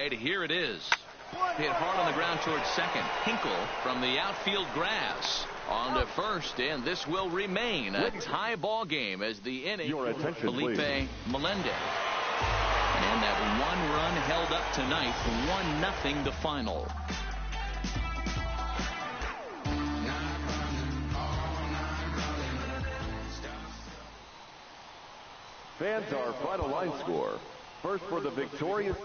right, here it is. Hit hard on the ground towards second. Hinkle from the outfield grass on to first, and this will remain a tie ball game as the inning. Felipe Melendez. And that one run held up tonight, 1-0 the final. Fans, our final line score. First for the victorious.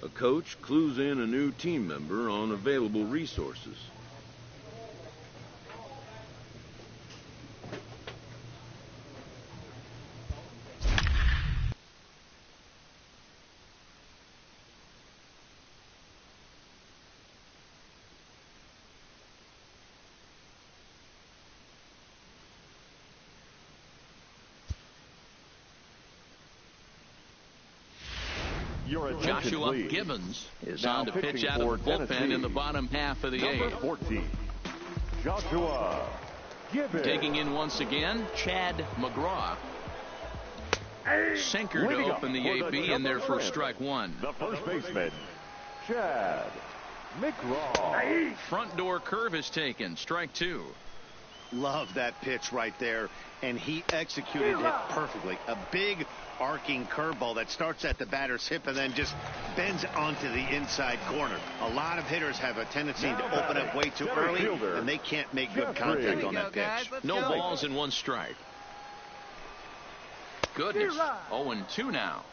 A coach clues in a new team member on available resources. Joshua Gibbons is on to pitch out of the bullpen in the bottom half of the eighth. 14, Joshua Gibbons. Digging in once again, Chad McGraw. Sinker to open the AB, and there for strike one. The first baseman, Chad McGraw. Front door curve is taken, strike two. Love that pitch right there, and he executed it perfectly. A big arcing curveball that starts at the batter's hip and then just bends onto the inside corner. A lot of hitters have a tendency to open up way too early, and they can't make good contact on that pitch. No balls and one strike. Goodness, 0-2 now.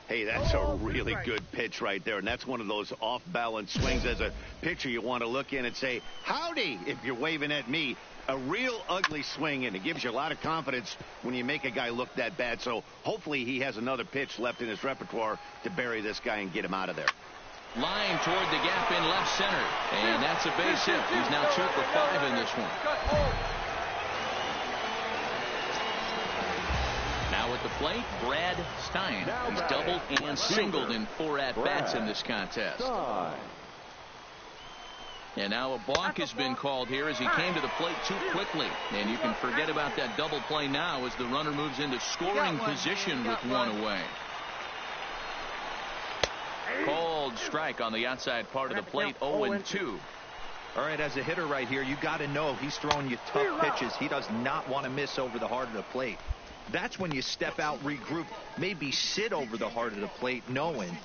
Hey, that's a really good pitch right there, and that's one of those off-balance swings. As a pitcher, you want to look in and say, howdy, if you're waving at me. A real ugly swing, and it gives you a lot of confidence when you make a guy look that bad. So hopefully he has another pitch left in his repertoire to bury this guy and get him out of there. Line toward the gap in left center, and that's a base hit. He's now 2 for 5 in this one. Now at the plate, Brad Stein. He's doubled and singled in 4 at-bats in this contest. And now a balk has been called here as he came to the plate too quickly. And you can forget about that double play now as the runner moves into scoring position with one away. Called strike on the outside part of the plate, 0-2. All right, as a hitter right here, you got to know he's throwing you tough pitches. He does not want to miss over the heart of the plate. That's when you step out, regroup, maybe sit over the heart of the plate, knowing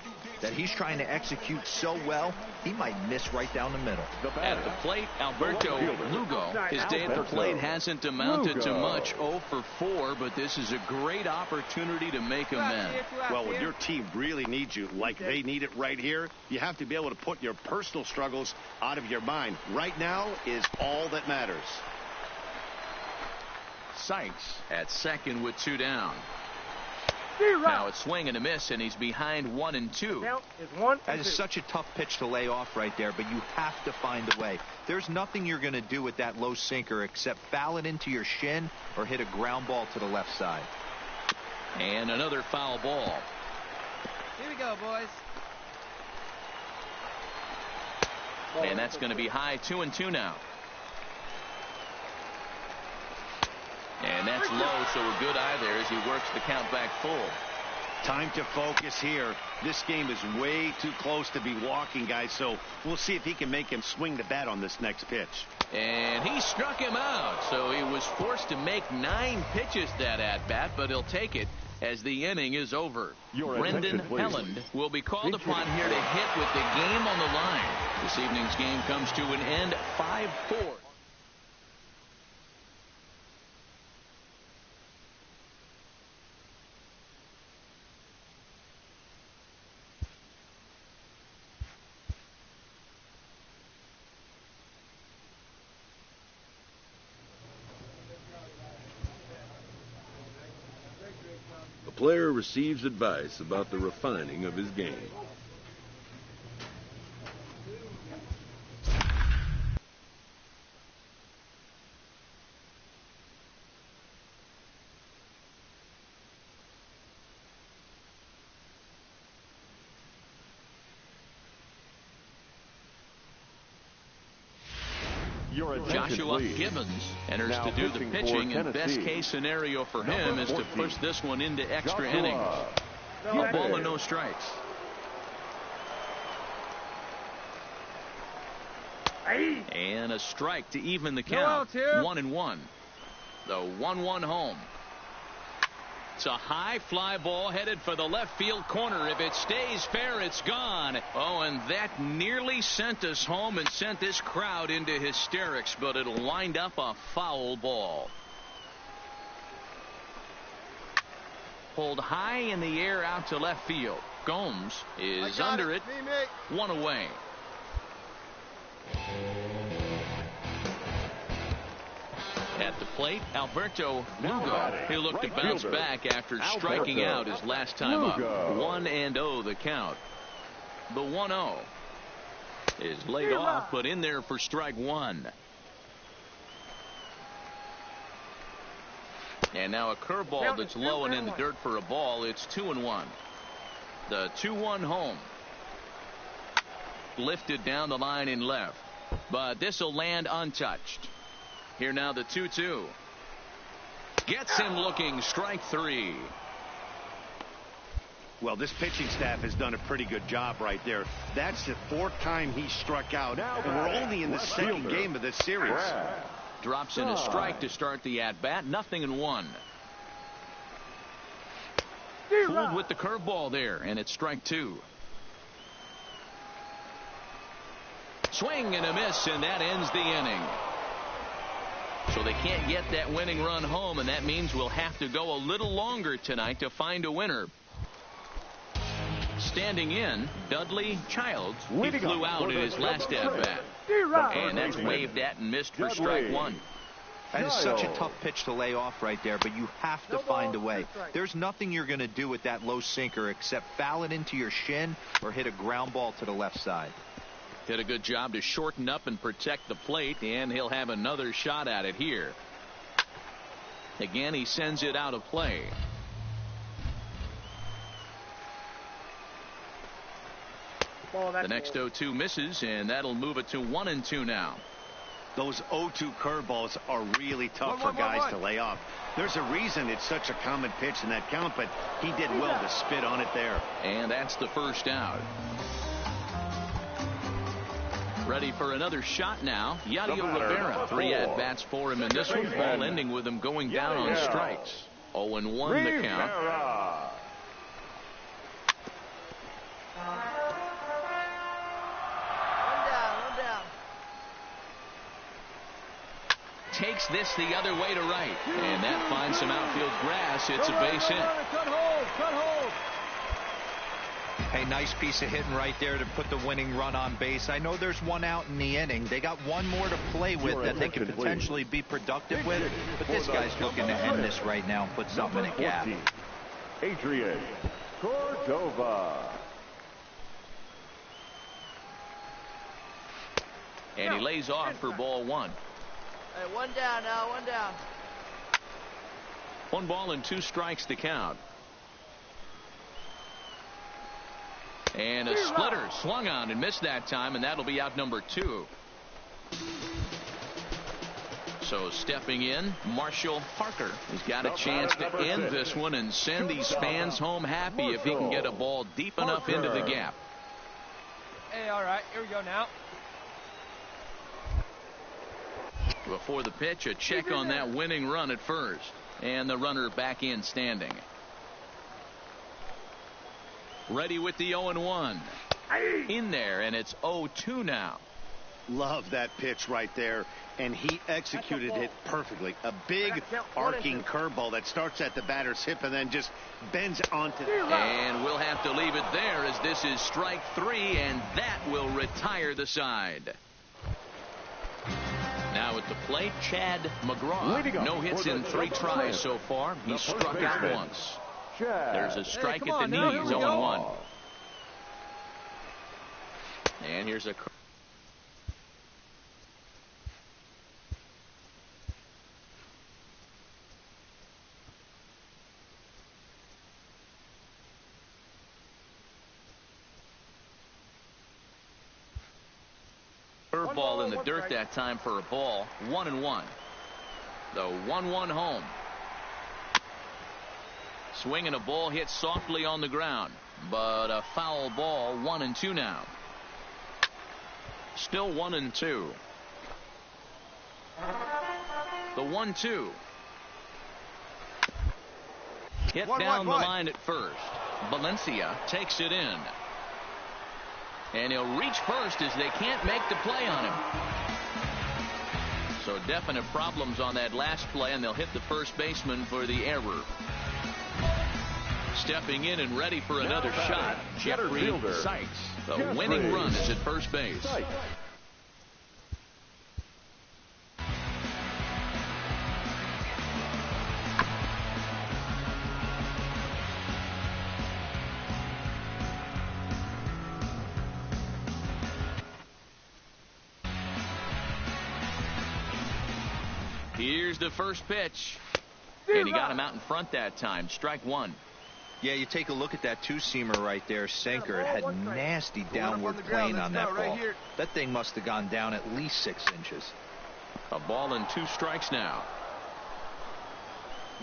that he's trying to execute so well, he might miss right down the middle. At the plate, Alberto Lugo. His day at the plate hasn't amounted to much, 0 for 4, but this is a great opportunity to make amends. Well, when your team really needs you, like they need it right here, you have to be able to put your personal struggles out of your mind. Right now is all that matters. Sykes at second with 2 down. Now it's swing and a miss, and he's behind 1-2. That is such a tough pitch to lay off right there, but you have to find a way. There's nothing you're going to do with that low sinker except foul it into your shin or hit a ground ball to the left side. And another foul ball. Here we go, boys. And that's going to be high, 2-2 now. And that's low, so a good eye there as he works the count back full. Time to focus here. This game is way too close to be walking, guys, so we'll see if he can make him swing the bat on this next pitch. And he struck him out, so he was forced to make 9 pitches that at-bat, but he'll take it. as the inning is over. Your Brendan attention, please. Helland will be called upon here to hit with the game on the line. This evening's game comes to an end 5-4. A player receives advice about the refining of his game. Your attention, Joshua please. Gibbons enters Now to do the pitching for pitching, and Tennessee. best case scenario for him Number is to 14, push this one into extra Joshua innings. A ball Gibbons. and no strikes. And a strike to even the count. outs here. 1-1. The 1-1 home. It's a high fly ball headed for the left field corner. If it stays fair, it's gone. Oh, and that nearly sent us home and sent this crowd into hysterics, but it'll wind up a foul ball. Pulled high in the air out to left field. Gomes is under it. One away. At the plate, Alberto Lugo. He'll look to Right bounce fielder, back after Alberto striking out his last time up. Lugo. 1-0 the count. The 1-0 is laid off, but in there for strike one. And now a curveball that's low and in the dirt for a ball. It's 2-1. The 2-1 home. Lifted down the line in left, but this will land untouched. Here now the 2-2. Gets him looking. Strike three. Well, this pitching staff has done a pretty good job right there. That's the fourth time he struck out, Now and we're only in the left second fielder, game of this series. Brad. Drops in a strike to start the at-bat. 0-1. Fooled with the curveball there, and it's strike two. Swing and a miss, and that ends the inning. So they can't get that winning run home, and that means we'll have to go a little longer tonight to find a winner. Standing in, Dudley Childs. He Leading flew up out for in the his last double at-bat. And that's waved at and missed for strike one. That is such a tough pitch to lay off right there, but you have to find a way. There's nothing you're going to do with that low sinker except foul it into your shin or hit a ground ball to the left side. Did a good job to shorten up and protect the plate, and he'll have another shot at it here. Again, he sends it out of play. The next 0-2 misses, and that'll move it to 1-2 now. Those 0-2 curveballs are really tough for guys to lay off. There's a reason it's such a common pitch in that count, but he did well to spit on it there. And that's the first out. Ready for another shot now. Yadier Rivera. 3 at-bats for him in this one. Ball ending with him going down on strikes. 0-1 the count. One down. Takes this the other way to right. And that finds some outfield grass. It's a base hit. Cut hold. Hey, nice piece of hitting right there to put the winning run on base. I know there's one out in the inning. They got one more to play with that they could potentially be productive with. But this guy's looking to end this right now and put something in a gap. Adrian Cordova. And he lays off for ball one. Hey, one down now. 1 ball and 2 strikes to count. And a splitter swung on and missed that time, and that'll be out number 2. So stepping in, Marshall Parker has got a chance to end this one and send these fans home happy if he can get a ball deep enough into the gap. Hey, all right. Here we go now. Before the pitch, a check on that winning run at first. And the runner back in standing. Ready with the 0-1. In there, and it's 0-2 now. Love that pitch right there, and he executed it perfectly. A big arcing curveball that starts at the batter's hip and then just bends onto the... And we'll have to leave it there as this is strike 3, and that will retire the side. Now at the plate, Chad McGraw. No hits in 3 tries so far. He's struck out once. There's a strike at the knees, 0-1. And here's a... Curveball in the dirt that time for a ball. 1-1. The 1-1 home. Swinging a ball hit softly on the ground, but a foul ball. 1-2 now. Still 1-2. The 1-2. Hit down the line at first. Valencia takes it in. And he'll reach first as they can't make the play on him. So definite problems on that last play, and they'll hit the first baseman for the error. Stepping in and ready for another shot, Jeffrey Sykes. The winning run is at first base. Here's the first pitch. And he got him out in front that time. Strike 1. Yeah, you take a look at that two-seamer right there, sinker. It had nasty downward plane on that ball. That thing must have gone down at least 6 inches. A ball and 2 strikes now.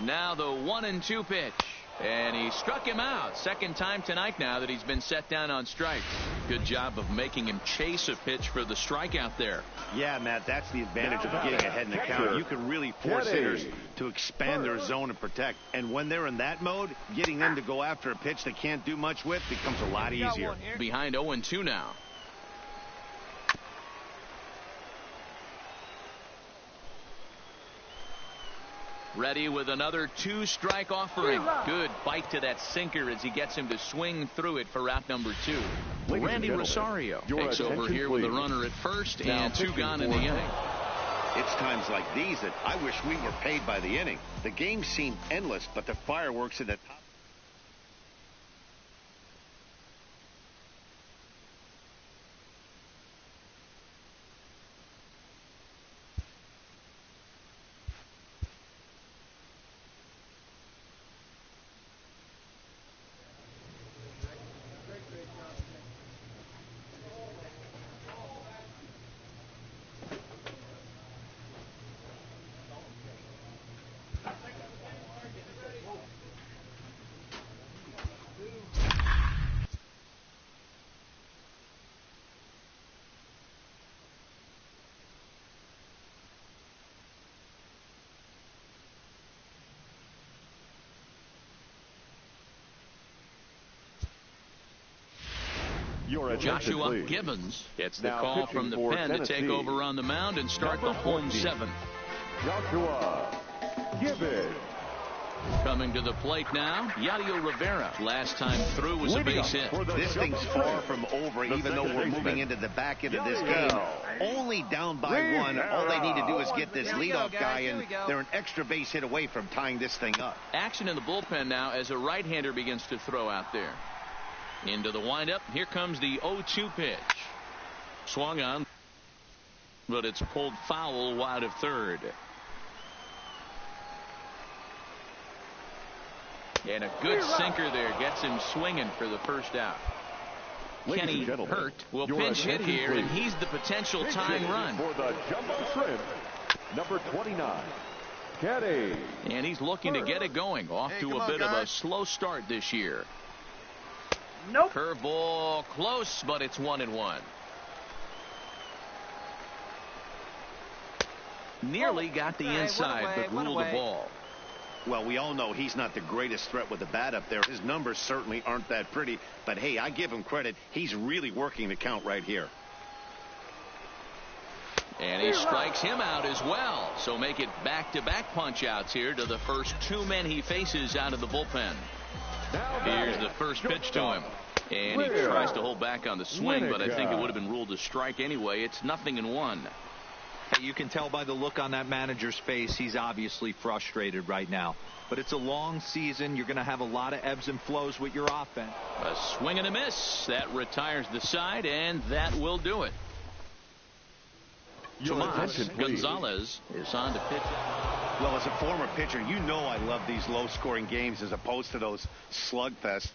Now the 1-2 pitch. And he struck him out. Second time tonight now that he's been set down on strikes. Good job of making him chase a pitch for the strikeout there. Yeah, Matt, that's the advantage of getting ahead in the count. You can really force hitters to expand their zone and protect. And when they're in that mode, getting them to go after a pitch they can't do much with becomes a lot easier. Behind 0-2 now. Ready with another 2-strike offering. Good bite to that sinker as he gets him to swing through it for out number 2. Randy Rosario takes over here with a runner at first and 2 gone in the inning. It's times like these that I wish we were paid by the inning. The game seemed endless, but the fireworks at the top. Joshua Gibbons gets the call from the pen to take over on the mound and start the home 7th. Joshua Gibbons. Coming to the plate now, Yadiel Rivera. Last time through was a base hit. This thing's far from over, even though we're moving into the back end of this game. Only down by 1. All they need to do is get this leadoff guy, and they're an extra base hit away from tying this thing up. Action in the bullpen now as a right-hander begins to throw out there. Into the windup. Here comes the 0-2 pitch. Swung on, but it's pulled foul wide of third. And a good sinker there gets him swinging for the first out. Kenny Hurt will pinch hit here, and he's the potential tying run. For the jumbo shrimp, number 29, Kenny. And he's looking to get it going. Off to a bit of a slow start this year. Nope. Curveball close, but it's 1-1. Nearly got the inside, but ruled the ball. Well, we all know he's not the greatest threat with the bat up there. His numbers certainly aren't that pretty. But, hey, I give him credit. He's really working the count right here. And he strikes him out as well. So make it back-to-back punch-outs here to the first two men he faces out of the bullpen. Here's the first pitch to him. And he tries to hold back on the swing, but I think it would have been ruled a strike anyway. It's 0-1. Hey, you can tell by the look on that manager's face, he's obviously frustrated right now. But it's a long season. You're going to have a lot of ebbs and flows with your offense. A swing and a miss. That retires the side, and that will do it. Tomas Gonzalez is on to pitch. Well, as a former pitcher, you know I love these low-scoring games as opposed to those slugfests.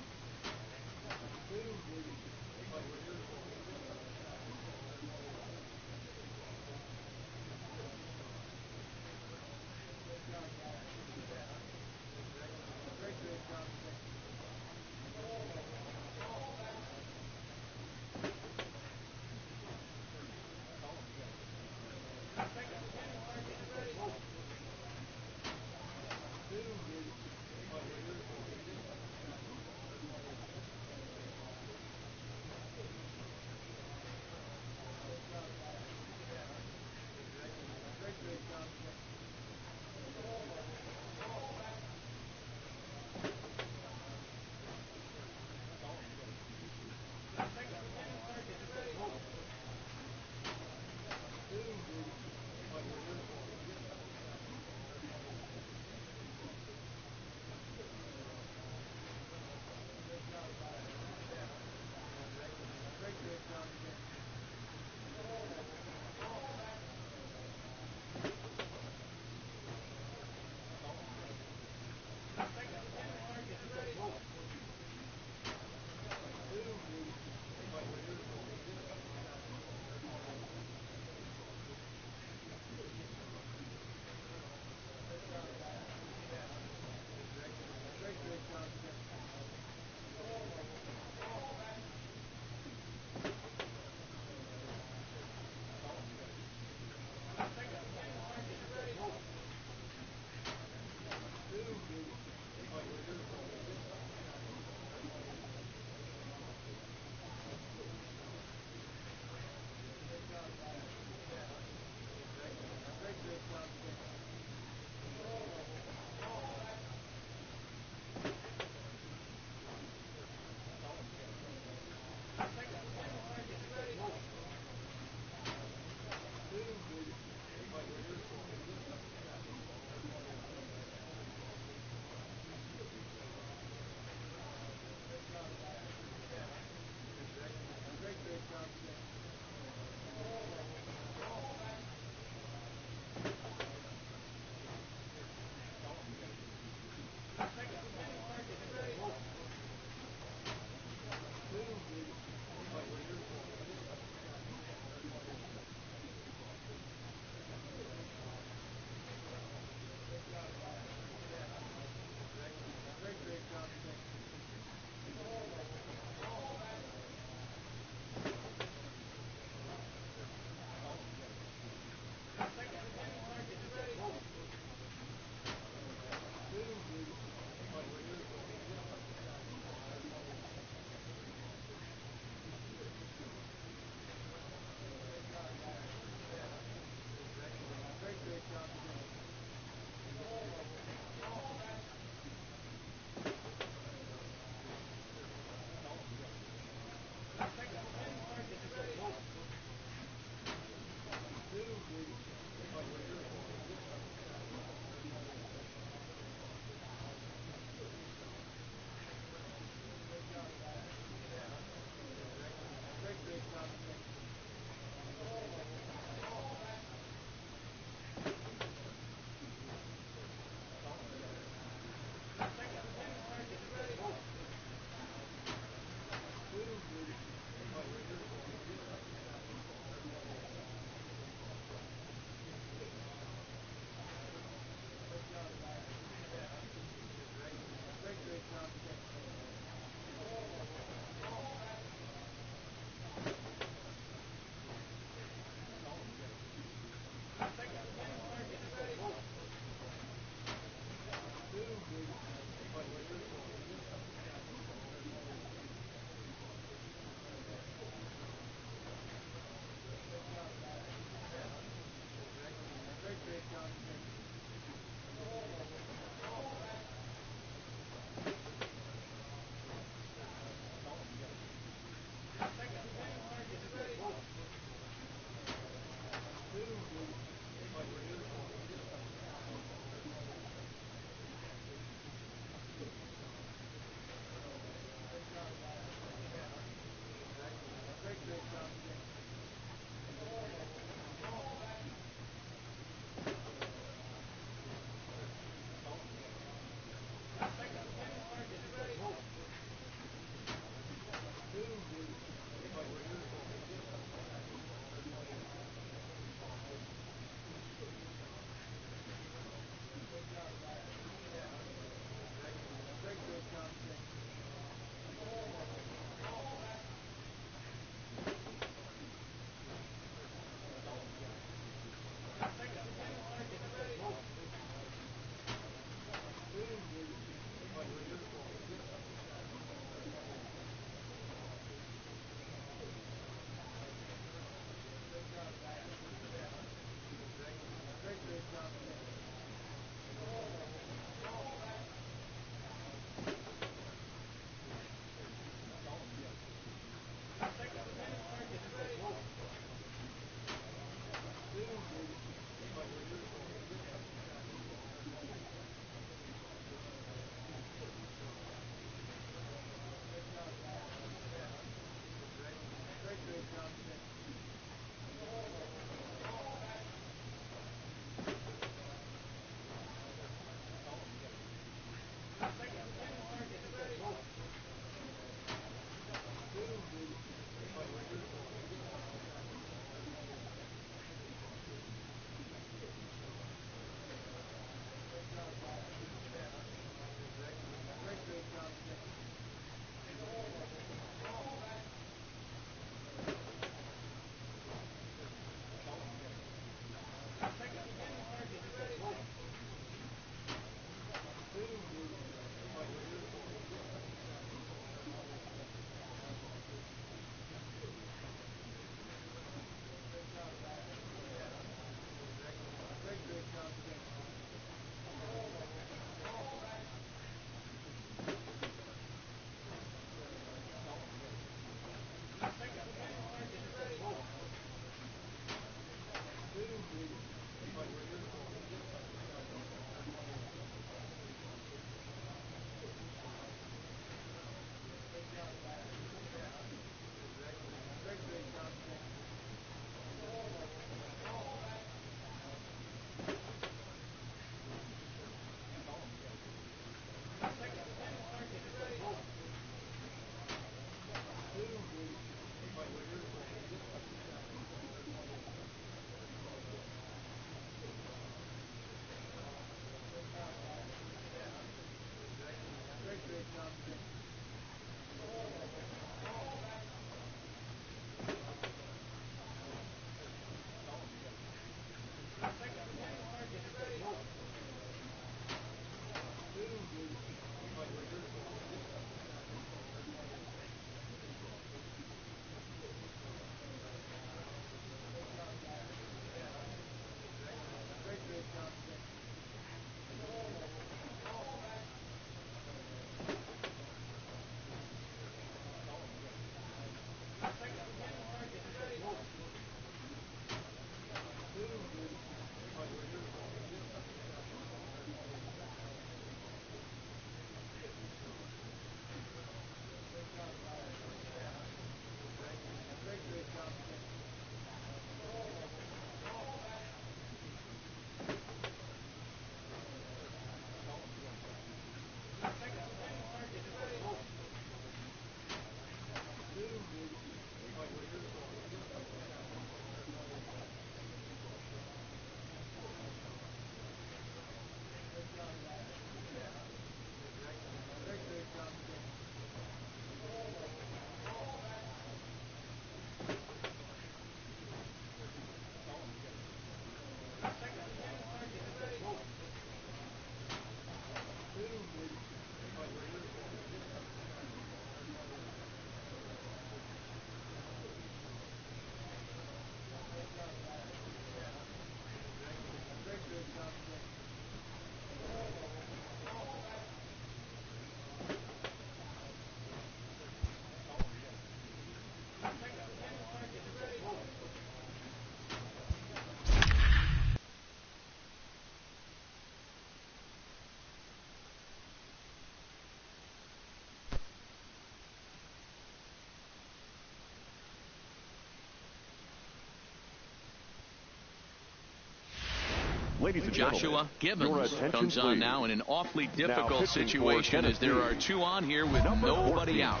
Ladies and Joshua Gibbons comes on please. now in an awfully Now difficult pitching for situation as there are two on here with nobody 14, out.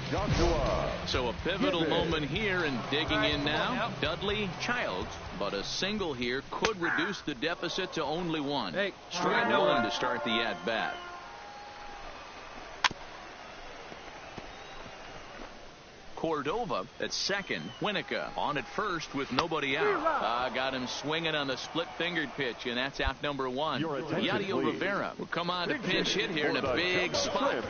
Joshua. So a pivotal Gibbons. moment here, and digging in now, Dudley Childs. But a single here could reduce the deficit to only one. Strike one to start the at-bat. Cordova at second. Winnica on at first with nobody out. Got him swinging on the split-fingered pitch, and that's out number one. Yadier Rivera will come on to pinch hit here in a big spot.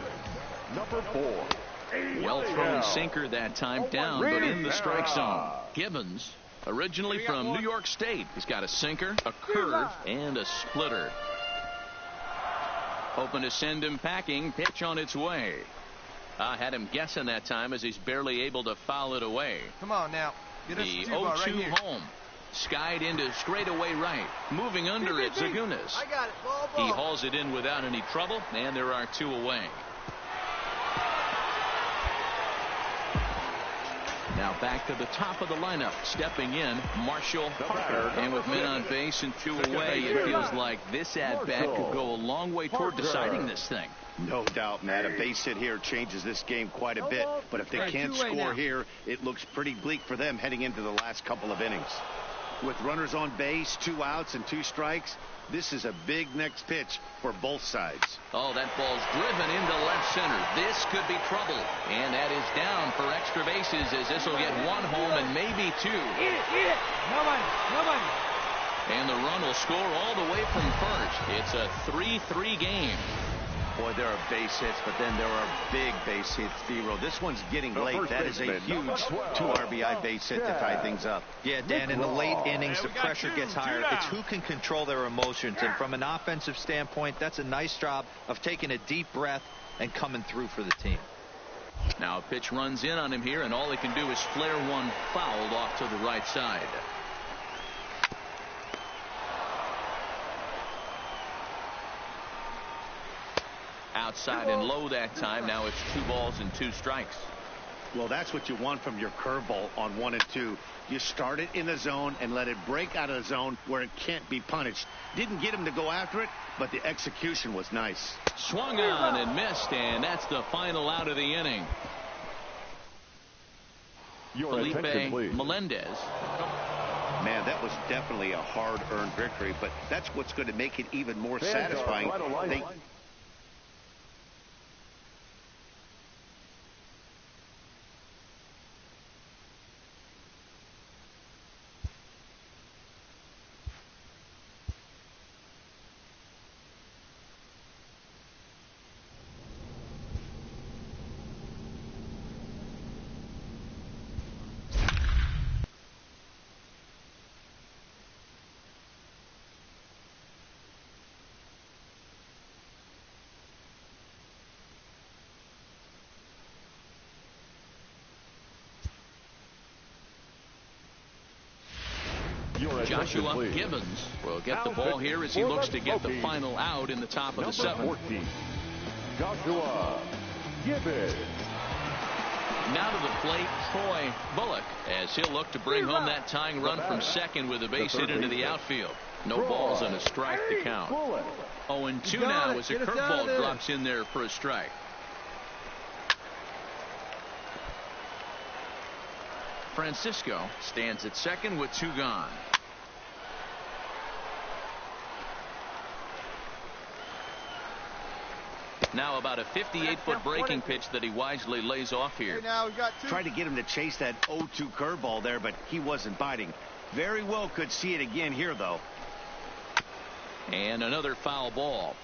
Number 4. Well thrown sinker that time down, but in the strike zone. Gibbons, originally from New York State. He's got a sinker, a curve, and a splitter. Hoping to send him packing. Pitch on its way. Had him guessing that time as he's barely able to foul it away. Come on now. Get us The a 2-ball 0-2 right here. home. Skied into straightaway right. Moving under it, Zagunas. I got it. Ball. He hauls it in without any trouble, and there are two away. Now back to the top of the lineup. Stepping in, Marshall Parker. And with men on base and two away, it feels like this at-bat could go a long way toward deciding this thing. No doubt, Matt. A base hit here changes this game quite a bit. But if they can't score here, it looks pretty bleak for them heading into the last couple of innings. With runners on base, 2 outs and 2 strikes, this is a big next pitch for both sides. Oh, that ball's driven into left center. This could be trouble. And that is down for extra bases as this will get one home and maybe two. Nobody. And the run will score all the way from first. It's a 3-3 game. Boy, there are base hits, but then there are big base hits, D-Row. This one's getting late. That is a huge 2 RBI base hit to tie things up. Yeah, Dan, in the late innings, the pressure gets higher. It's who can control their emotions. And from an offensive standpoint, that's a nice job of taking a deep breath and coming through for the team. Now a pitch runs in on him here, and all he can do is flare one fouled off to the right side. Outside and low that time. Now it's 2 balls and 2 strikes. Well, that's what you want from your curveball on 1 and 2. You start it in the zone and let it break out of the zone where it can't be punished. Didn't get him to go after it, but the execution was nice. Swung on and missed, and that's the final out of the inning. Felipe Melendez. Man, that was definitely a hard-earned victory, but that's what's going to make it even more satisfying. Joshua Gibbons will get the ball here as he looks to get the final out in the top of the 7th. 14, Joshua Gibbons. Now to the plate, Troy Bullock, as he'll look to bring home that tying run from second with a base hit into the outfield. No balls and a strike to count. 0-2 now as a curveball drops in there for a strike. Francisco stands at second with 2 gone. Now about a 58-foot breaking pitch that he wisely lays off here. Tried to get him to chase that 0-2 curveball there, but he wasn't biting. Very well could see it again here, though. And another foul ball.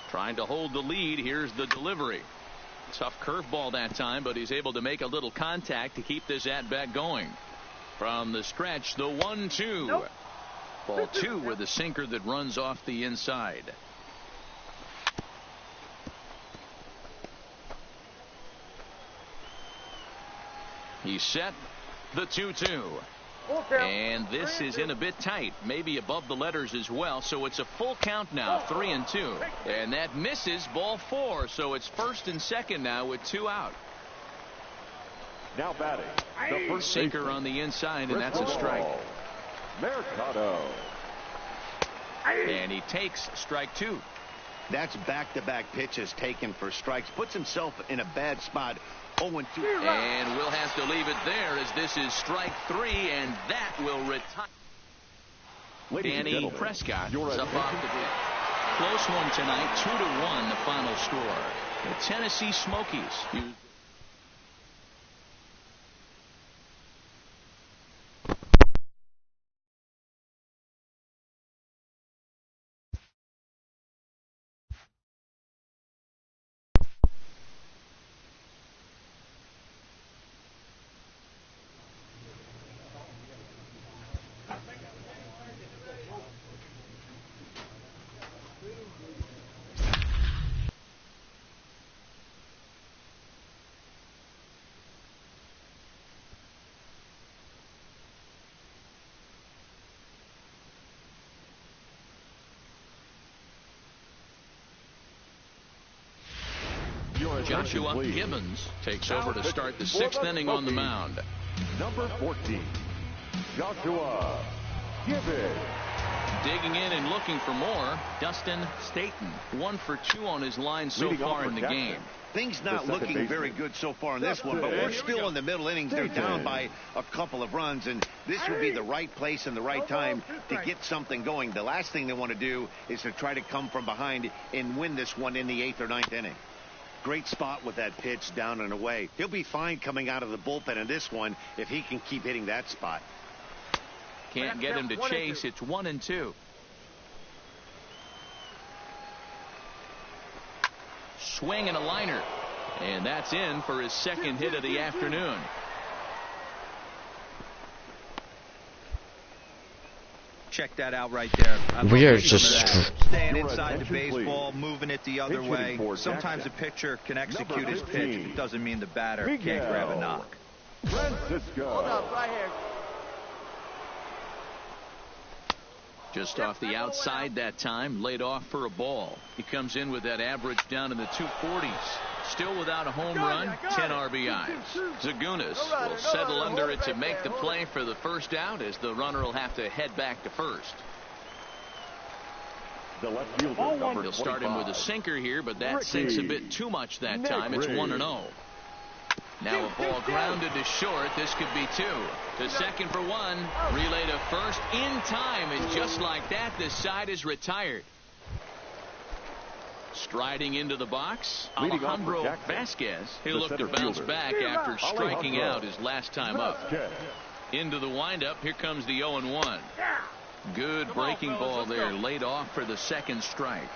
Trying to hold the lead. Here's the delivery. Tough curveball that time, but he's able to make a little contact to keep this at-bat going. From the stretch, the 1-2. Nope. Ball 2 with a sinker that runs off the inside. He's set. The 2-2. And this is in a bit tight, maybe above the letters as well, so it's a full count now, 3-2. And that misses, ball 4, so it's first and second now with 2 out. Now batting, the first sinker on the inside, and that's a strike. Mercado. And he takes strike 2. That's back-to-back pitches taken for strikes. Puts himself in a bad spot. 0-2. And we'll have to leave it there as this is strike 3, and that will retire. Danny Prescott is up off the bench. Close one tonight, 2-1 the final score. The Tennessee Smokies. Joshua Gibbons takes over to start the 6th inning on the mound. Number 14, Joshua Gibbons. Digging in and looking for more, Dustin Staton. 1 for 2 on his line so far in the game. Things not looking very good so far in this one, but we're still in the middle innings. They're down by a couple of runs, and this would be the right place and the right time to get something going. The last thing they want to do is to try to come from behind and win this one in the 8th or 9th inning. Great spot with that pitch down and away. He'll be fine coming out of the bullpen in this one if he can keep hitting that spot. Can't get him to chase. It's 1-2. Swing and a liner. And that's in for his 2nd hit of the afternoon. Check that out right there. We are just staying inside the baseball, moving it the other way. Sometimes a pitcher can execute his pitch. It doesn't mean the batter can't grab a knock. Francisco. Hold up, right here. Just off the outside that time, laid off for a ball. He comes in with that average down in the 240s. Still without a home run, 10 RBIs. Zagunis will settle under it to make the play for the first out as the runner will have to head back to first. The left fielder, number He'll start him with a sinker here, but that sinks a bit too much that time. It's 1-0. Now a ball grounded to short. This could be 2. To second for 1. Relay to first in time, and just like that, this side is retired. Striding into the box, Alejandro Vasquez. He'll look to bounce back after striking out his last time up. Into the windup, here comes the 0-1. Good breaking ball there, laid off for the 2nd strike.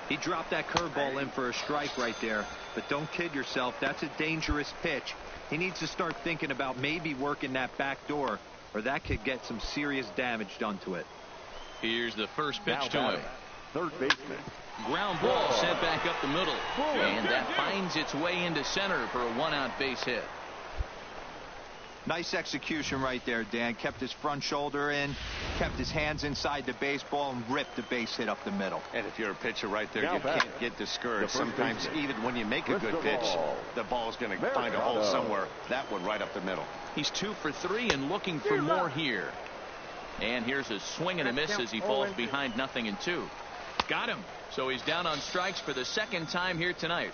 He dropped that curveball in for a strike right there, but don't kid yourself, that's a dangerous pitch. He needs to start thinking about maybe working that back door, or that could get some serious damage done to it. Here's the first pitch to him. Third baseman. Ground ball sent back up the middle, and that finds its way into center for a 1-out base hit. Nice execution right there, Dan. Kept his front shoulder in, kept his hands inside the baseball, and ripped the base hit up the middle. And if you're a pitcher right there, you can't get discouraged. Sometimes even when you make a good pitch, the ball's going to find a hole somewhere. That one right up the middle. He's 2 for 3 and looking for more here. And here's a swing and a miss as he falls behind 0-2. Got him. So he's down on strikes for the 2nd time here tonight.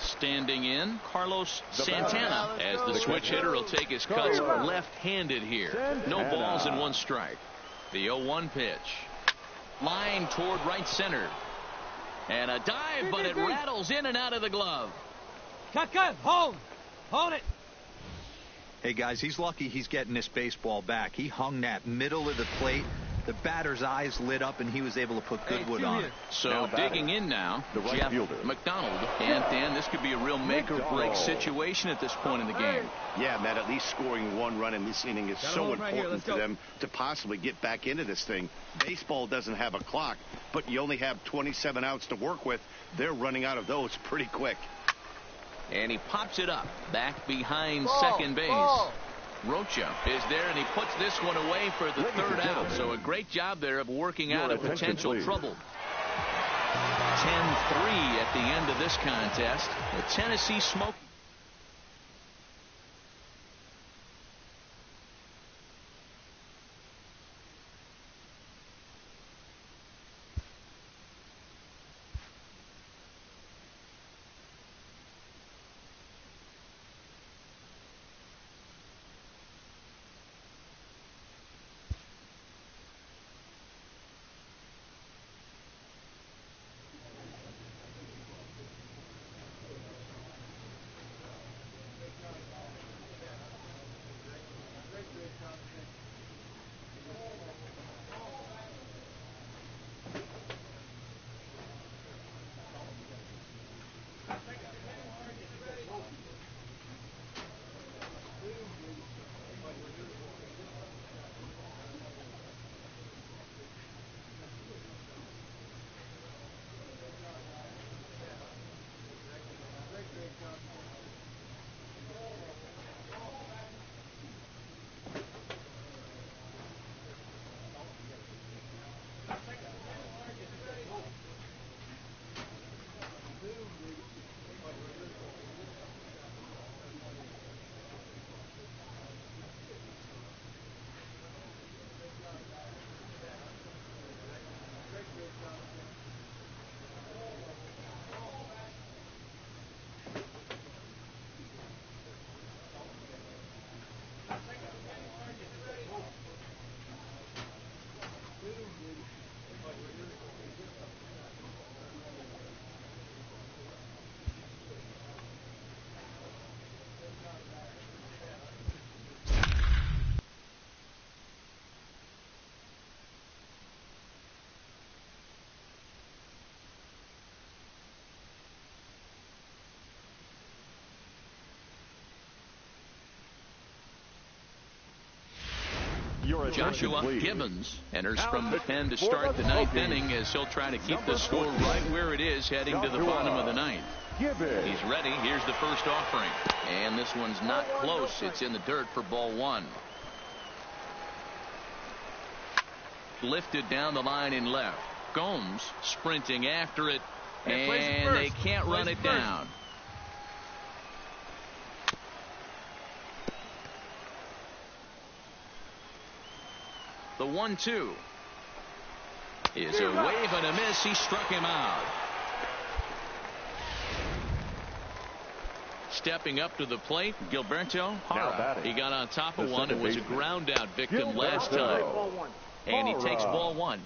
Standing in, Carlos Santana, as the switch hitter will take his cuts left-handed here. No balls and 1 strike. The 0-1 pitch. Line toward right center. And a dive, but it rattles in and out of the glove. Cut. Hold it. Hey, guys, he's lucky he's getting this baseball back. He hung that middle of the plate. The batter's eyes lit up, and he was able to put Goodwood on it. So digging in now, Jeff McDonald. And, Dan, this could be a real make-or-break situation at this point in the game. Yeah, Matt, at least scoring 1 run in this inning is so important for them to possibly get back into this thing. Baseball doesn't have a clock, but you only have 27 outs to work with. They're running out of those pretty quick. And he pops it up back behind second base. Rocha is there, and he puts this one away for the 3rd out. So a great job there of working out a potential trouble. 10-3 at the end of this contest. The Tennessee Smoke. Joshua Gibbons enters from the pen to start the ninth inning as he'll try to keep the score right where it is heading to the bottom of the ninth. He's ready. Here's the first offering. And this one's not close. It's in the dirt for ball one. Lifted down the line in left. Gomes sprinting after it. And they can't run it down. The 1-2 is a wave and a miss. He struck him out. Stepping up to the plate, Gilberto Hara. He got on top of one and was a ground out victim last time. And he takes ball one.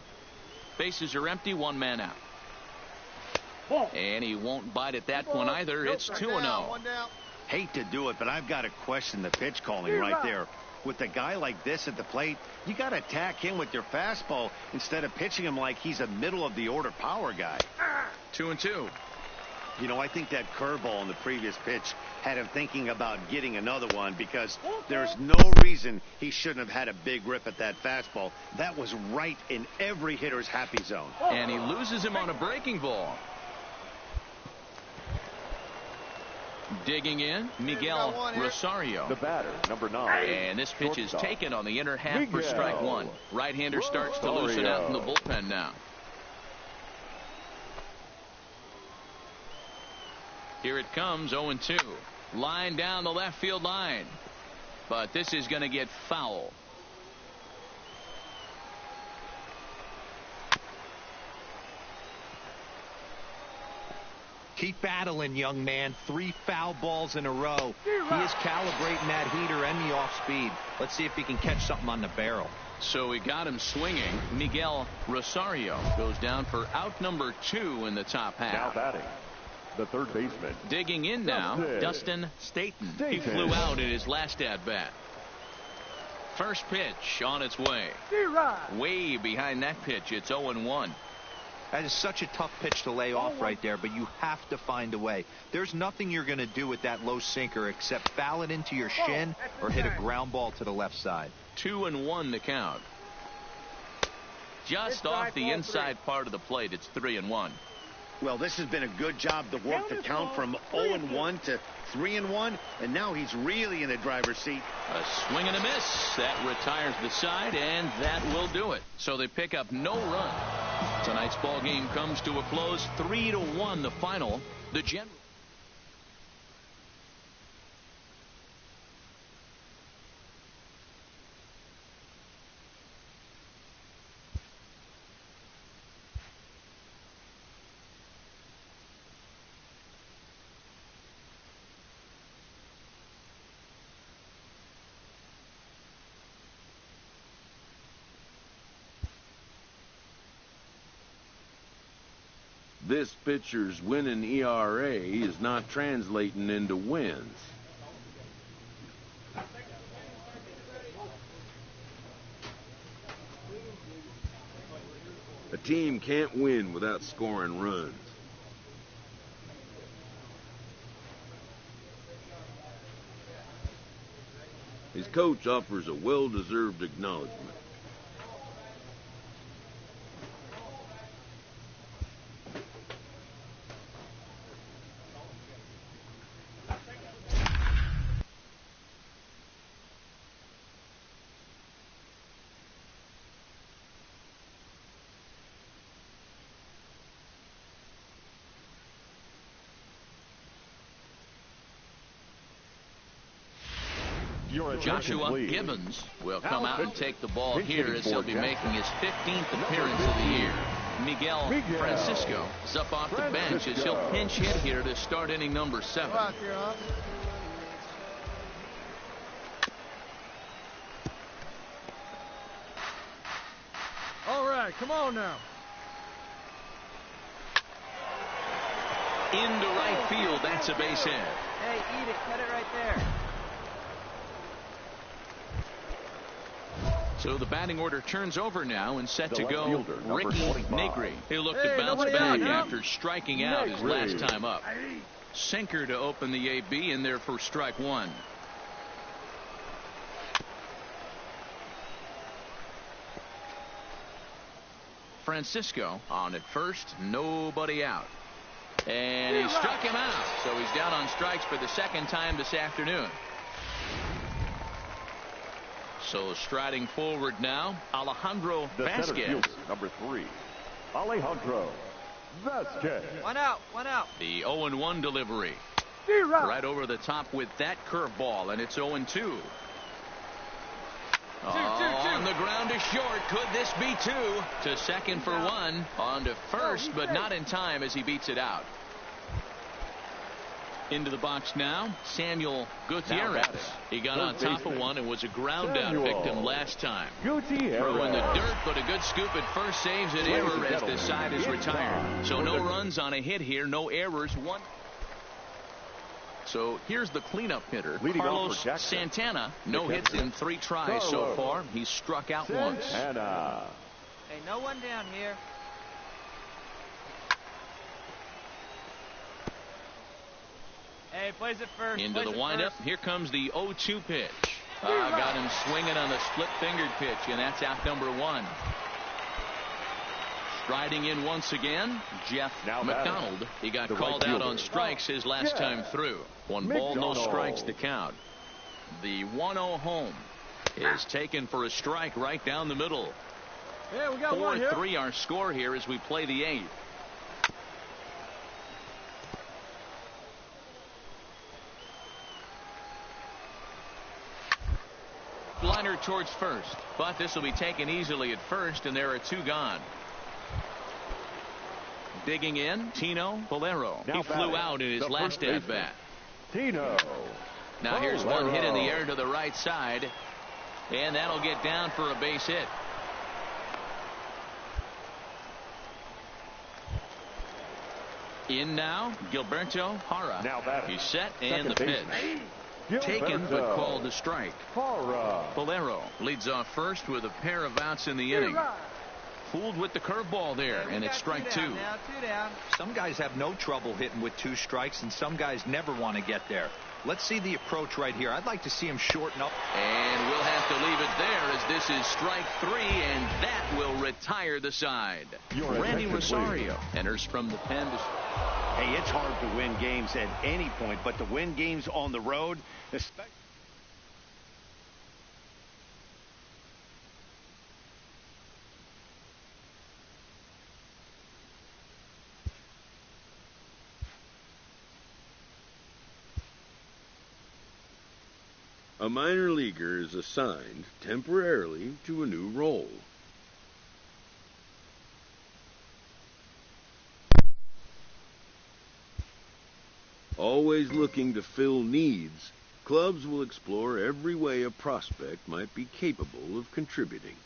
Bases are empty, one man out. And he won't bite at that one either. It's 2-0. Hate to do it, but I've got to question the pitch calling right there. With a guy like this at the plate, you got to attack him with your fastball instead of pitching him like he's a middle of the order power guy. 2-2. You know, I think that curveball in the previous pitch had him thinking about getting another one because there's no reason he shouldn't have had a big rip at that fastball. That was right in every hitter's happy zone. And he loses him on a breaking ball. Digging in, Miguel Rosario. The batter, number 9. And this pitch is taken on the inner half for strike one. Right-hander starts to loosen out in the bullpen now. Here it comes, 0-2. Line down the left field line. But this is going to get foul. Keep battling, young man. 3 foul balls in a row. He is calibrating that heater and the off speed. Let's see if he can catch something on the barrel. So he got him swinging. Miguel Rosario goes down for out number 2 in the top half. Now batting, the third baseman. Digging in now, Dustin Staton. He flew out in his last at-bat. First pitch on its way. Way behind that pitch, it's 0-1. That is such a tough pitch to lay off right there, but you have to find a way. There's nothing you're going to do with that low sinker except foul it into your shin or hit a ground ball to the left side. 2-1 the count. Just off the inside part of the plate, it's 3-1. Well, this has been a good job to work the count from 0-1 to 3-1, and now he's really in the driver's seat. A swing and a miss. That retires the side, and that will do it. So they pick up no run. Tonight's ball game comes to a close, 3-1 the final. The General. This pitcher's winning ERA is not translating into wins. A team can't win without scoring runs. His coach offers a well-deserved acknowledgement. Joshua Gibbons will come out and take the ball here as he'll be making his 15th appearance of the year. Miguel Francisco is up off the bench as he'll pinch hit here to start inning number 7. All right, come on now. Into right field, that's a base hit. Hey, eat it. Cut it right there. So the batting order turns over now and set to go Ricky 25. Negri. He'll look to bounce back after striking out his last time up. Sinker to open the AB in there for strike one. Francisco on at first, nobody out. And he struck him out, so he's down on strikes for the second time this afternoon. So striding forward now, Alejandro Vasquez. Fielder, number 3, Alejandro Vasquez. One out, one out. The 0-1 delivery. Right over the top with that curveball, and it's 0-2. On the ground to short. Could this be 2? To second for 1. On to first, but not in time as he beats it out. Into the box now, Samuel Gutierrez. He got on top of one and was a ground out victim last time. Gutierrez. Throw in the dirt, but a good scoop at first saves an error as the side is retired. So no runs on a hit here, no errors. One. So here's the cleanup hitter, Carlos Santana. No hits in 3 tries so far. He's struck out once. Hey, no one down here. Hey, plays it first. Into the windup. Here comes the 0-2 pitch. Got him swinging on the split-fingered pitch, and that's out number 1. Striding in once again, Jeff McDonald. He got called out on strikes his last time through. 1 ball, no strikes to count. The 1-0 home is taken for a strike right down the middle. Yeah, we got 4-3 our score here as we play the 8th. Liner towards first, but this will be taken easily at first, and there are 2 gone. Digging in, Tino Bolero. He flew out in his last at bat. Tino. Now here's one hit in the air to the right side, and that'll get down for a base hit. In now, Gilberto Jara. He's set, and the pitch. Taken but called a strike. Bolero leads off first with a pair of outs in the inning. Fooled with the curveball there, and it's strike 2. Now 2 down. Some guys have no trouble hitting with 2 strikes, and some guys never want to get there. Let's see the approach right here. I'd like to see him shorten up. And we'll have to leave it there as this is strike 3, and that will retire the side. Randy Rosario enters from the pen. Hey, it's hard to win games at any point, but to win games on the road, especially. A minor leaguer is assigned temporarily to a new role. Always looking to fill needs, clubs will explore every way a prospect might be capable of contributing.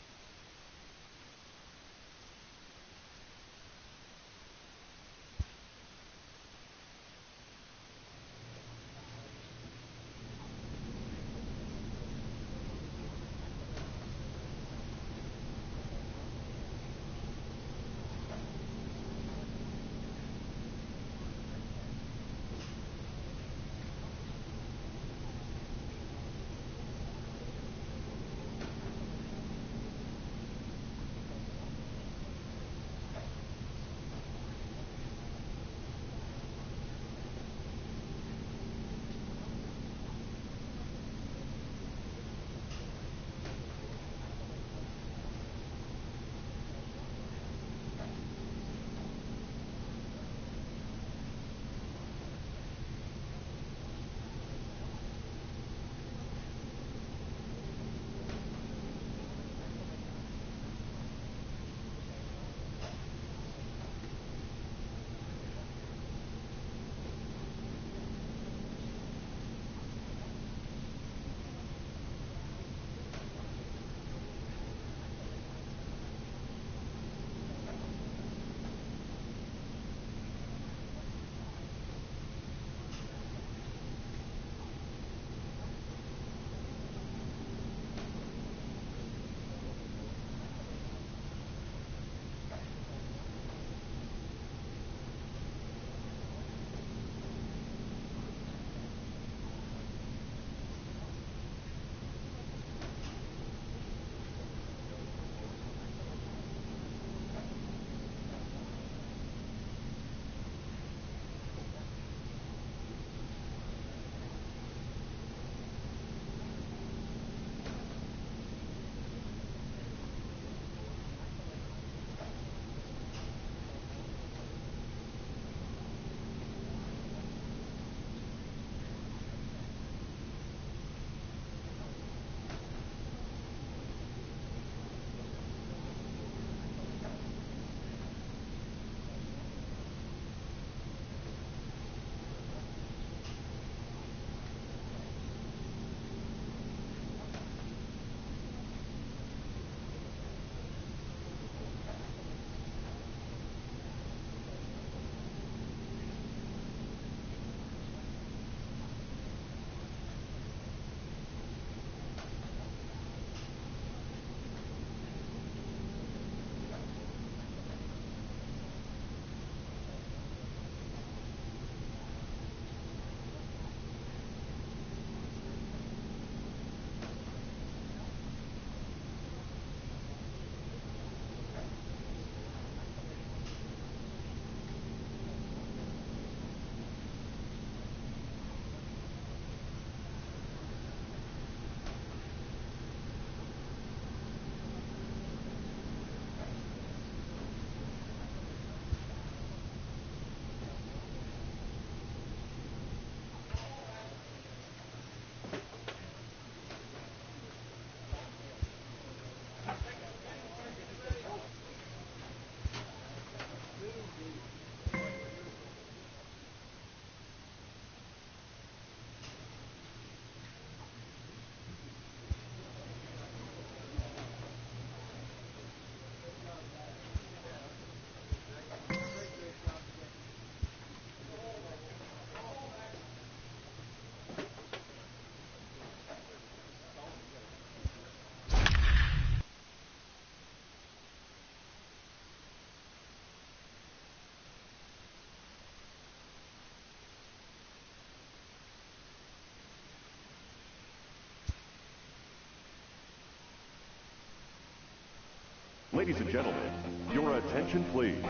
Ladies and gentlemen, your attention please.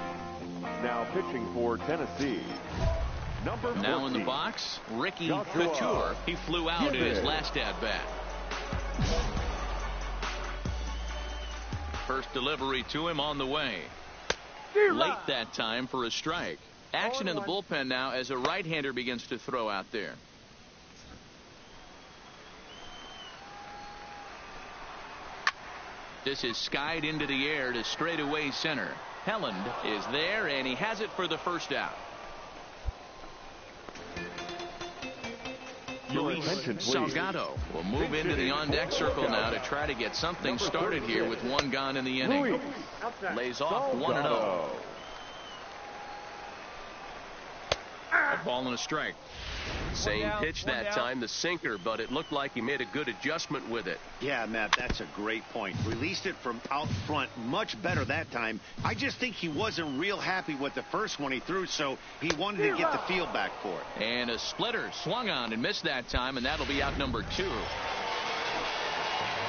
Now pitching for Tennessee, number 14. Now in the box, Ricky Joshua Couture. He flew out in his last at-bat. First delivery to him on the way. Late that time for a strike. Action in the bullpen now as a right-hander begins to throw out there. This is skied into the air to straightaway center. Helland is there, and he has it for the first out. Luis Salgado will move into the on-deck circle now to try to get something started here with one gone in the inning. Lays off 1-0. A ball and a strike. Same pitch that time, the sinker, but it looked like he made a good adjustment with it. Yeah, Matt, that's a great point. Released it from out front much better that time. I just think he wasn't real happy with the first one he threw, so he wanted to get the feel back for it. And a splitter swung on and missed that time, and that'll be out number 2.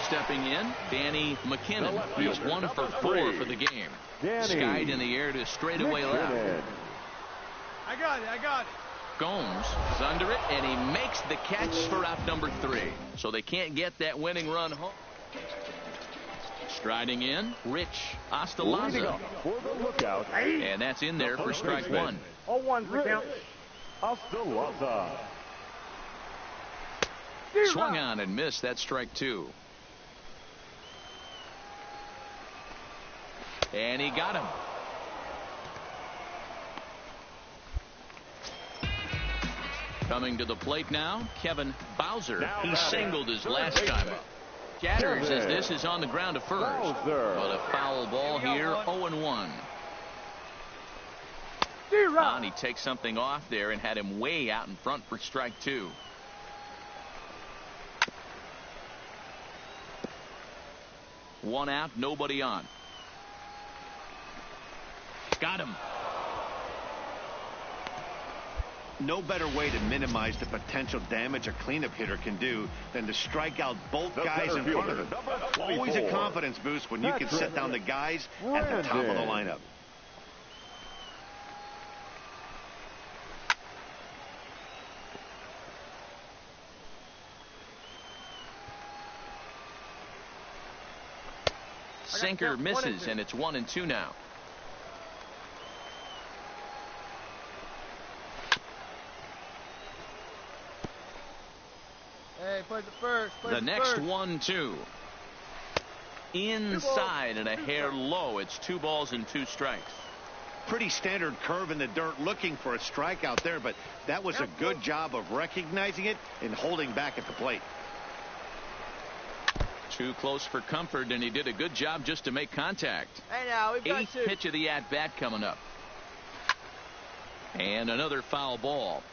Stepping in, Danny McKinnon. He's 1 for 4 for the game. Skied in the air to straightaway left. I got it. Gomes is under it, and he makes the catch for out number 3. So they can't get that winning run home. Striding in, Rich Ostalaza. For the lookout. And that's in there for strike 1. 0-1 for count. Ostalaza. Swung on and missed. That's strike 2. And he got him. Coming to the plate now, Kevin Bowser. He singled his last time up. Shatters as this is on the ground to first. But a foul ball here, 0-1. And he takes something off there and had him way out in front for strike 2. One out, nobody on. Got him. No better way to minimize the potential damage a cleanup hitter can do than to strike out both guys in front of him. Always a confidence boost when you can set down the guys at the top of the lineup. Sinker misses, and it's 1-2 now. Hey, plays it first. The next 1-2. Inside and a hair low. It's 2 balls and 2 strikes. Pretty standard curve in the dirt, looking for a strikeout there, but that was a good job of recognizing it and holding back at the plate. Too close for comfort, and he did a good job just to make contact. Hey, now we've got 8th pitch of the at-bat coming up. And another foul ball.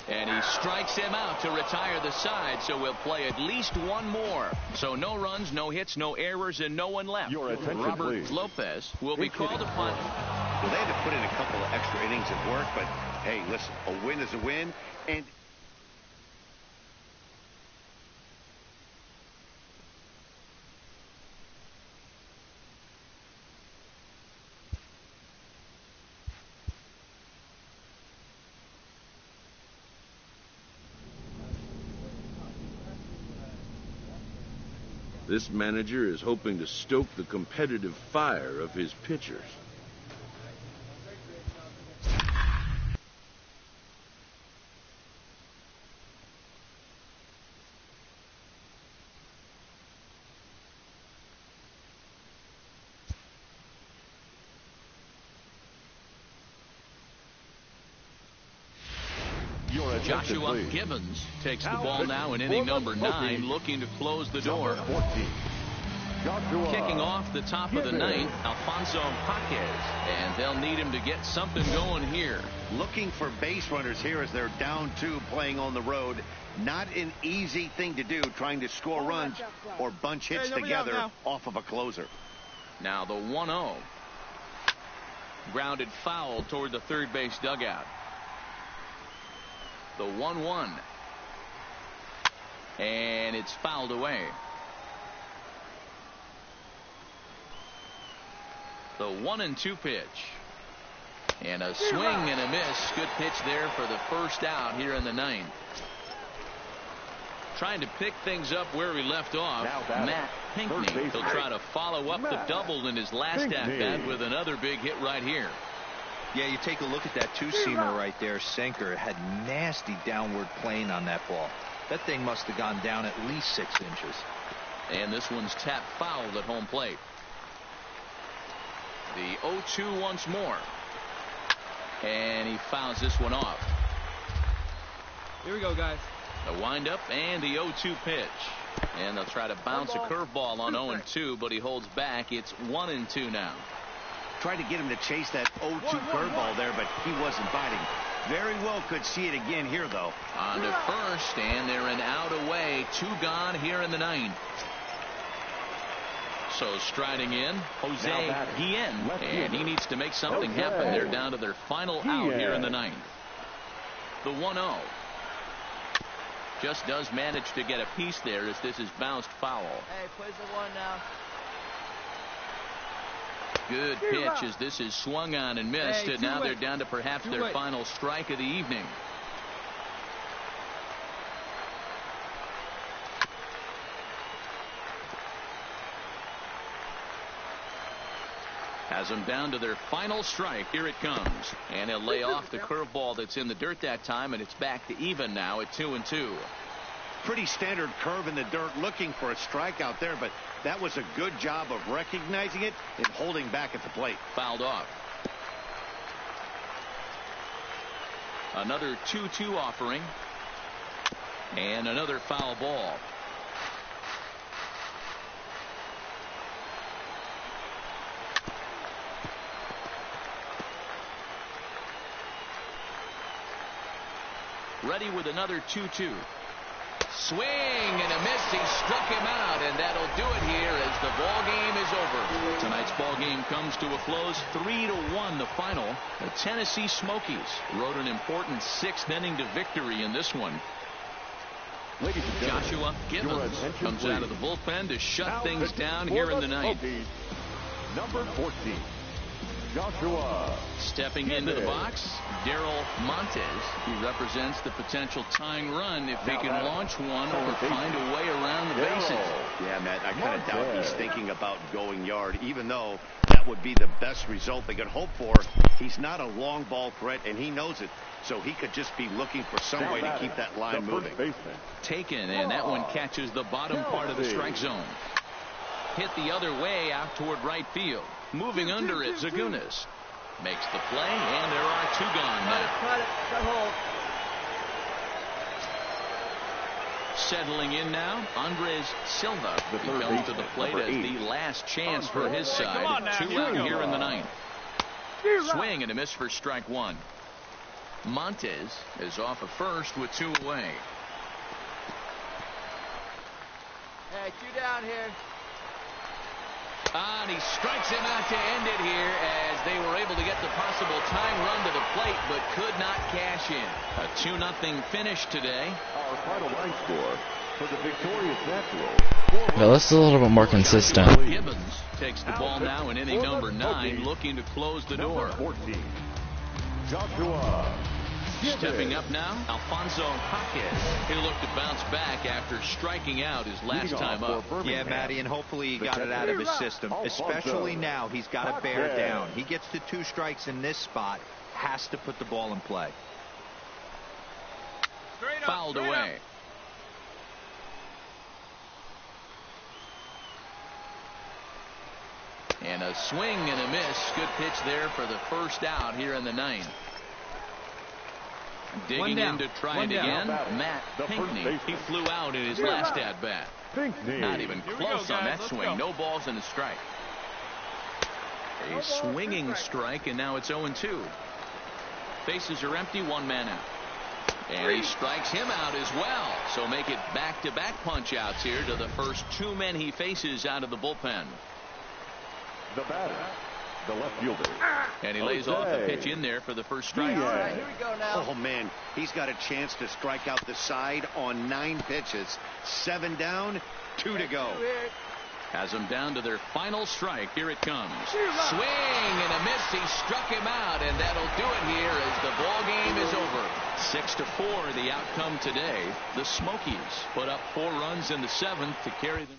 And he strikes him out to retire the side, so we'll play at least one more. So no runs, no hits, no errors, and no one left. Your attention, Robert please. Lopez will be called upon. Well, they had to put in a couple of extra innings at work, but hey, listen, a win is a win, and This manager is hoping to stoke the competitive fire of his pitchers. Joshua Gibbons takes the ball now in inning number 9, looking to close the door. Kicking off the top of the 9th, Alfonso Jaquez, and they'll need him to get something going here. Looking for base runners here as they're down 2 playing on the road. Not an easy thing to do, trying to score runs or bunch hits together off of a closer. Now the 1-0. Grounded foul toward the third base dugout. The 1-1. And it's fouled away. The 1-2 pitch. And a swing and a miss. Good pitch there for the first out here in the ninth. Trying to pick things up where he left off. Matt Pinkney. He'll try to follow up the double in his last at-bat with another big hit right here. Yeah, you take a look at that two-seamer right there. Sinker had nasty downward plane on that ball. That thing must have gone down at least 6 inches. And this one's tapped foul at home plate. The 0-2 once more. And he fouls this one off. Here we go, guys. The windup and the 0-2 pitch. And they'll try to bounce a curveball on 0-2, but he holds back. It's 1-2 now. Tried to get him to chase that 0-2 curveball there, but he wasn't biting. Very well could see it again here, though. On to first, and they're an out away. 2 gone here in the ninth. So striding in, Jose Guillen, and he needs to make something happen. They're down to their final out here in the ninth. The 1-0. Just does manage to get a piece there as this is bounced foul. Hey, plays the 1 now. Good pitch as this is swung on and missed, and now they're down to perhaps their final strike of the evening. Has them down to their final strike. Here it comes. And he'll lay off the curveball that's in the dirt that time, and it's back to even now at 2-2. Pretty standard curve in the dirt, looking for a strike out there, but that was a good job of recognizing it and holding back at the plate. Fouled off. Another 2-2 offering. And another foul ball. Ready with another 2-2. Swing and a miss. He struck him out, and that'll do it here as the ball game is over. Tonight's ball game comes to a close. 3-1 the final. The Tennessee Smokies rode an important 6th inning to victory in this one. Joshua Gibbons comes out of the bullpen to shut things down here in the ninth. Number 14. Joshua. Stepping into the box, Daryl Montes. He represents the potential tying run if he can launch one or find a way around the bases. Yeah, Matt, I kind of doubt he's thinking about going yard, even though that would be the best result they could hope for. He's not a long ball threat, and he knows it, so he could just be looking for some way to keep that line moving. Taken, and that one catches the bottom part of the strike zone. Hit the other way out toward right field. Moving under it, Zagunis makes the play, and there are 2 gone now. Cut hold. Settling in now, Andres Silva. He comes to the plate as the last chance for his side. 2 out here in the ninth. Swing and a miss for strike 1. Montes is off of first with 2 away. Hey, 2 down here. And he strikes him out to end it here as they were able to get the possible tying run to the plate but could not cash in. A 2-0 finish today. Our final line score for the victorious Naturals. Yeah, this is a little bit more consistent. Gibbons takes the ball now in inning number 9, looking to close the door. 14. Joshua. Stepping up now, Alfonso Jaquez. He'll look to bounce back after striking out his last time up. Yeah, Matty, and hopefully he got it out of his system. Especially now, he's got to bear down. He gets to 2 strikes in this spot, has to put the ball in play. Fouled away. And a swing and a miss. Good pitch there for the first out here in the ninth. Digging in to try it again, Matt Pinkney. He flew out in his last at-bat. Not even close on that swing. No balls in the strike. A swinging strike, and now it's 0-2. Bases are empty, 1 man out. And he strikes him out as well. So make it back-to-back punch-outs here to the first 2 men he faces out of the bullpen. The batter, the left fielder. And he lays off the pitch in there for the first strike. All right, here we go now. Oh, man, he's got a chance to strike out the side on 9 pitches. 7 down, 2 to go. Has them down to their final strike. Here it comes. Swing and a miss. He struck him out, and that'll do it here as the ball game is over. 6-4 the outcome today. The Smokies put up 4 runs in the 7th to carry them.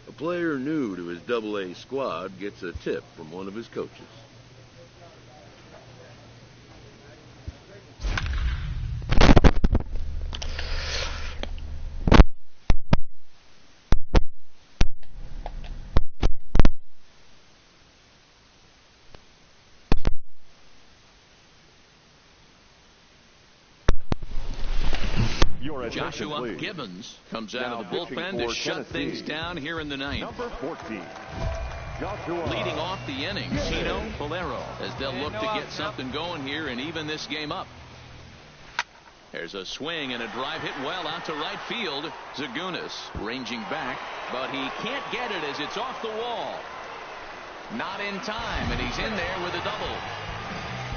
A player new to his Double-A squad gets a tip from one of his coaches. Joshua Gibbons comes out of the bullpen to shut things down here in the 9th. Number 14, Joshua. Leading off the inning, Chino Bolero, as they'll look to get something going here and even this game up. There's a swing and a drive hit well out to right field. Zagunis ranging back, but he can't get it as it's off the wall. Not in time, and he's in there with a double.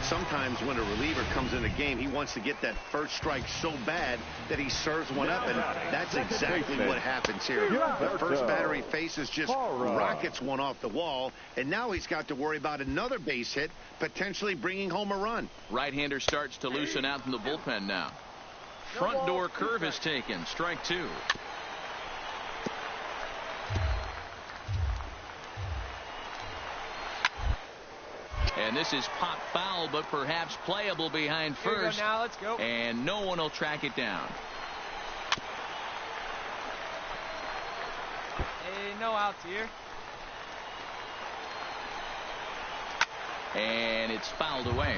Sometimes when a reliever comes in a game, he wants to get that first strike so bad that he serves one up, and that's exactly what happens here. The first batter he faces just rockets one off the wall, and now he's got to worry about another base hit, potentially bringing home a run. Right-hander starts to loosen out from the bullpen now. Front door curve is taken. Strike 2. And this is pop foul, but perhaps playable behind first. Now, let's go. And no one will track it down. Hey, no outs here. And it's fouled away.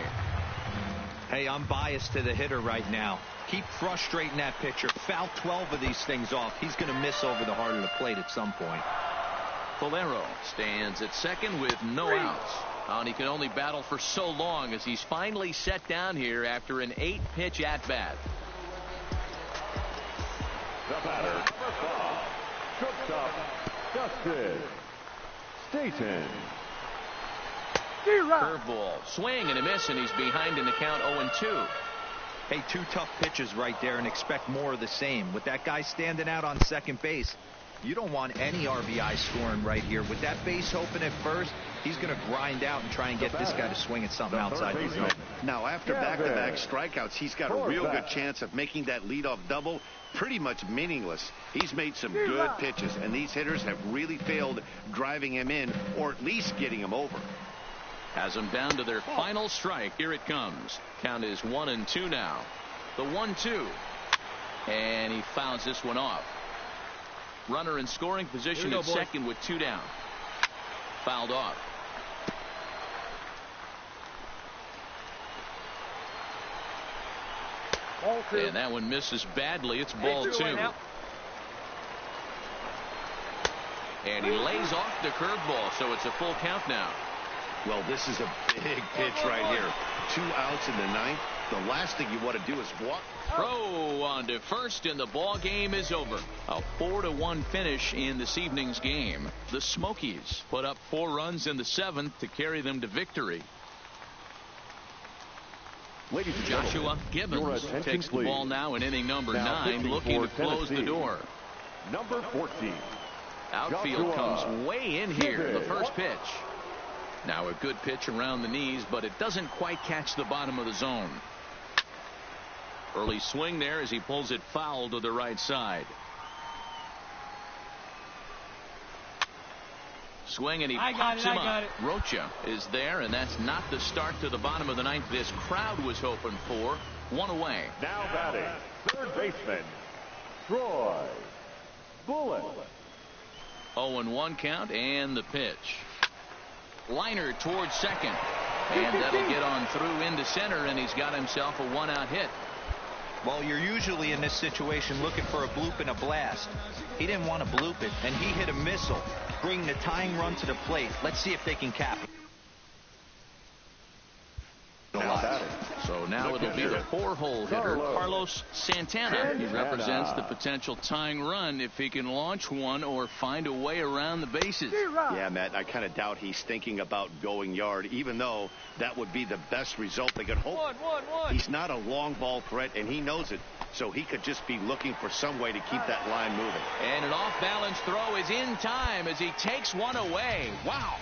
Hey, I'm biased to the hitter right now. Keep frustrating that pitcher. Foul 12 of these things off. He's going to miss over the heart of the plate at some point. Bolero stands at second with no outs. And he can only battle for so long as he's finally set down here after an 8-pitch at-bat. The batter, number 5, shortstop, Dustin Staton. Curveball, swing and a miss, and he's behind in the count 0-2. Hey, 2 tough pitches right there, and expect more of the same. With that guy standing out on second base, you don't want any RBI scoring right here. With that base open at first, he's going to grind out and try and get this guy to swing at something outside the zone. Now, after back-to-back strikeouts, he's got a real good chance of making that leadoff double pretty much meaningless. He's made some good pitches, and these hitters have really failed driving him in or at least getting him over. Has them down to their final strike. Here it comes. Count is 1-2 now. The 1-2. And he fouls this one off. Runner in scoring position at second with 2 down. Fouled off. And that one misses badly. It's ball 2. And he lays off the curveball, so it's a full count now. Well, this is a big pitch right here. 2 outs in the 9th. The last thing you want to do is walk. Throw on to first, and the ball game is over. A 4-1 finish in this evening's game. The Smokies put up 4 runs in the 7th to carry them to victory. Joshua Gibbons takes the ball now in inning number 9, looking to close the door. Number 14. Outfield comes way in here. The first pitch. Now a good pitch around the knees, but it doesn't quite catch the bottom of the zone. Early swing there as he pulls it foul to the right side. Swing, and he pops him up. Rocha is there, and that's not the start to the bottom of the 9th this crowd was hoping for. 1 away. Now batting, third baseman, Troy Bullock. 0-1 count, and the pitch. Liner towards second, and that'll get on through into center, and he's got himself a 1-out hit. Well, you're usually in this situation looking for a bloop and a blast. He didn't want to bloop it, and he hit a missile, bringing the tying run to the plate. Let's see if they can cap it. So now it'll be the 4-hole hitter, Carlos Santana. He represents the potential tying run if he can launch one or find a way around the bases. Yeah, Matt, I kind of doubt he's thinking about going yard, even though that would be the best result they could hope. He's not a long ball threat, and he knows it, so he could just be looking for some way to keep that line moving. And an off-balance throw is in time as he takes one away. Wow.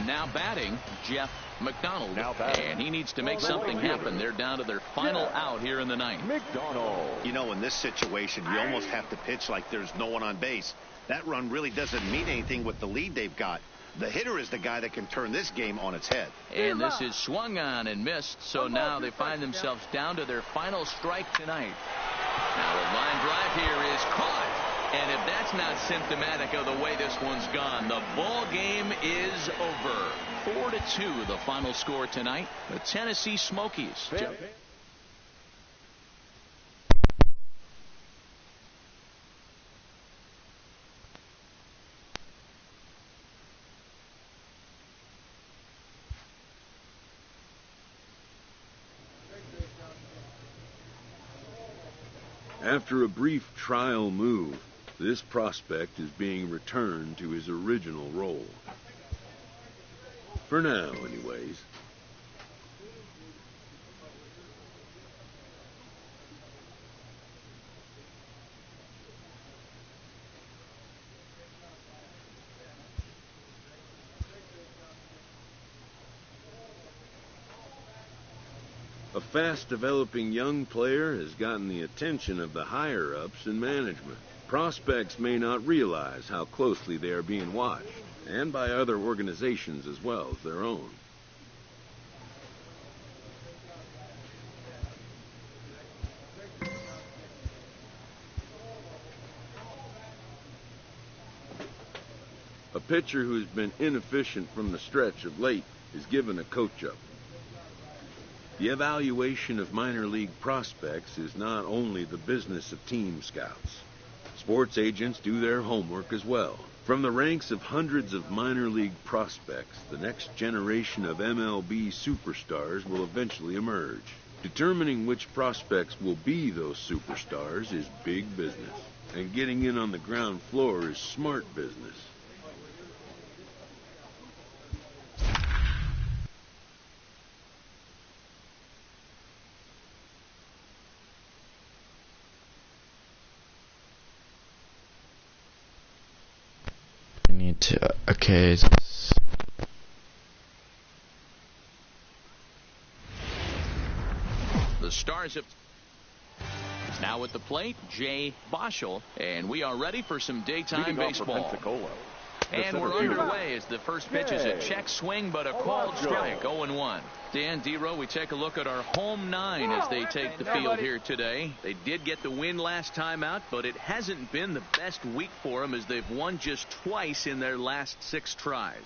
Now batting, Jeff McDonald, and he needs to make something happen. They're down to their final out here in the 9th. McDonald. You know, in this situation, you almost have to pitch like there's no one on base. That run really doesn't mean anything with the lead they've got. The hitter is the guy that can turn this game on its head. And this is swung on and missed, so now they find themselves down to their final strike tonight. Now a line drive here is caught. And if that's not symptomatic of the way this one's gone, the ball game is over. 4-2 the final score tonight. The Tennessee Smokies. After a brief trial move, this prospect is being returned to his original role. For now, anyways. A fast-developing young player has gotten the attention of the higher-ups in management. Prospects may not realize how closely they are being watched, and by other organizations as well as their own. A pitcher who's been inefficient from the stretch of late is given a coach-up. The evaluation of minor league prospects is not only the business of team scouts. Sports agents do their homework as well. From the ranks of hundreds of minor league prospects, the next generation of MLB superstars will eventually emerge. Determining which prospects will be those superstars is big business, and getting in on the ground floor is smart business. Okay. The Stars have now at the plate, Jay Boschel, and we are ready for some daytime baseball. And we're underway as the first pitch is a check swing, but a called strike, 0-1. Dan Dero, we take a look at our home 9 as they take the field here today. They did get the win last time out, but it hasn't been the best week for them as they've won just twice in their last 6 tries.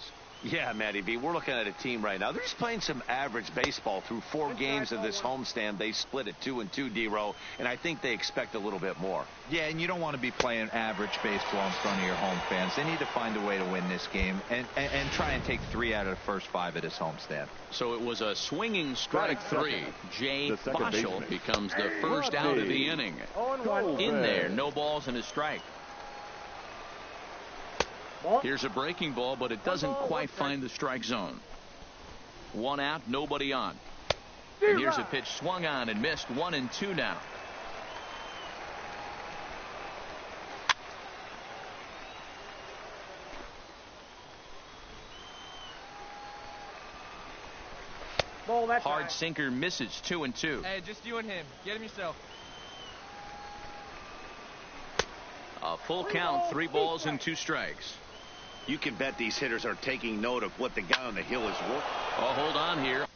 Yeah, Matty B, we're looking at a team right now. They're just playing some average baseball through 4 games of this homestand. They split at 2-2, D-Row, and I think they expect a little bit more. Yeah, and you don't want to be playing average baseball in front of your home fans. They need to find a way to win this game and try and take 3 out of the first 5 at this homestand. So it was a swinging strike 3. Jay Boschel becomes the first out of the inning. In there, no balls and a strike. Here's a breaking ball, but it doesn't quite find the strike zone. 1 out, nobody on. And here's a pitch swung on and missed. 1-2 now. Hard sinker misses. 2-2. Hey, just you and him. Get him yourself. A full count, 3 balls and 2 strikes. You can bet these hitters are taking note of what the guy on the hill is working. Oh, hold on here.